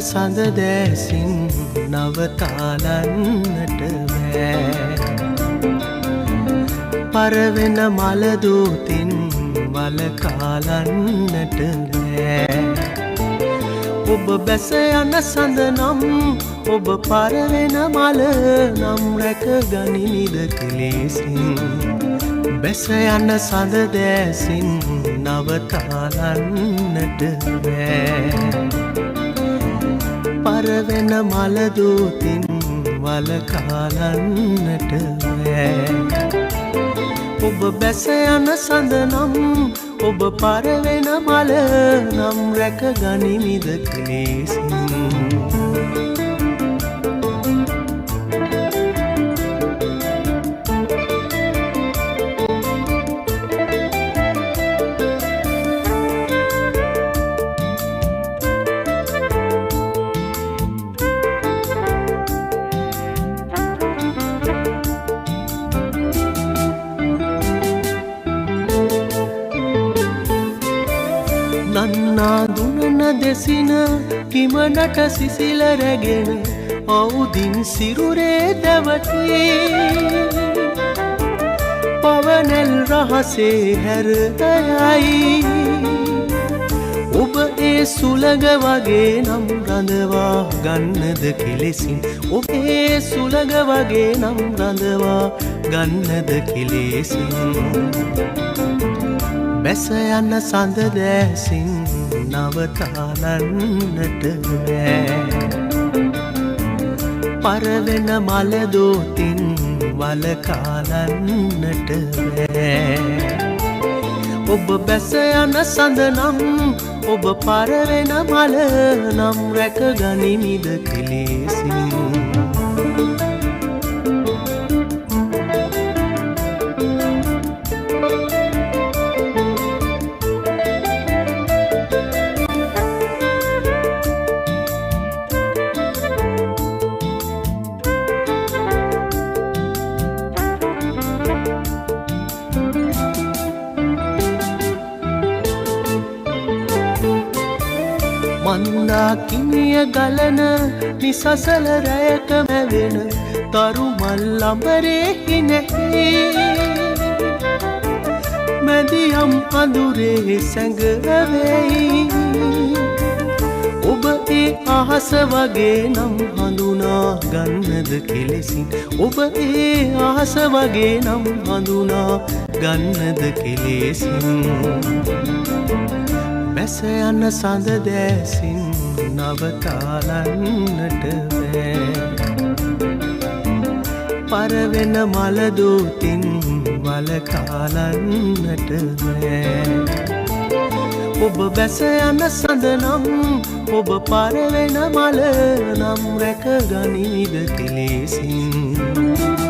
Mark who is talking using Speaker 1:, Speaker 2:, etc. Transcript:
Speaker 1: සඳ දැසින් නවතාලන්නට බෑ පරවෙන මලදූතින් වලකාලන්නට බෑ ඔබ බැස යන සඳ නම් ඔබ පරවෙන මල නම් රැක ගනිමිද කෙලෙසින් බැස යන සඳ දැසින් නවතාලන්නට බෑ පරවෙන මලදූතින් වලකාලන්නට බෑ ඔබ බැස යන සඳ නම් ඔබ පරවෙන මල නම් රැක ගනිමිද කෙලෙසින් නන්නා දුනන දෙසින කිමනට සිසිල රැගෙන අවුදින් සිරුරේ දැවටේ පවනෙල් රහසේ හැරතයයි ඔබ ඒ සුළඟ වගේ නම් රඳවා ගන්නද කෙලෙසින් ඔබ ඒ සුළඟ වගේ නම් රඳවා ගන්නද කෙලෙසින් බැස යන සඳ දැසින් නවතාලන්නට බෑ පරවෙන මලදූතින් වලකාලන්නට බෑ ඔබ බැස යන සඳ නම් ඔබ පරවෙන මල නම් රැක ගනිමිද කෙලෙසින් මන්දාකිනිය ගලන නිසසල රැයක මැවෙන තරු මල් අඹරේ හිනෙහි මැදියම් අඳුරේ සැඟවෙයි ඔබ ඒ අහස වගේ නම් හඳුනා ගන්නද කෙලෙසින් ඔබ ඒ අහස වගේ නම් හඳුනා ගන්නද කෙලෙසින් බැස යන සඳ දැසින් නවතාලන්නට බෑ පරවෙන මලදූතින් වලකාලන්නට බෑ ඔබ බැස යන සඳ නම් ඔබ පරවෙන මල නම් රැක ගනිමිද කෙලෙසින්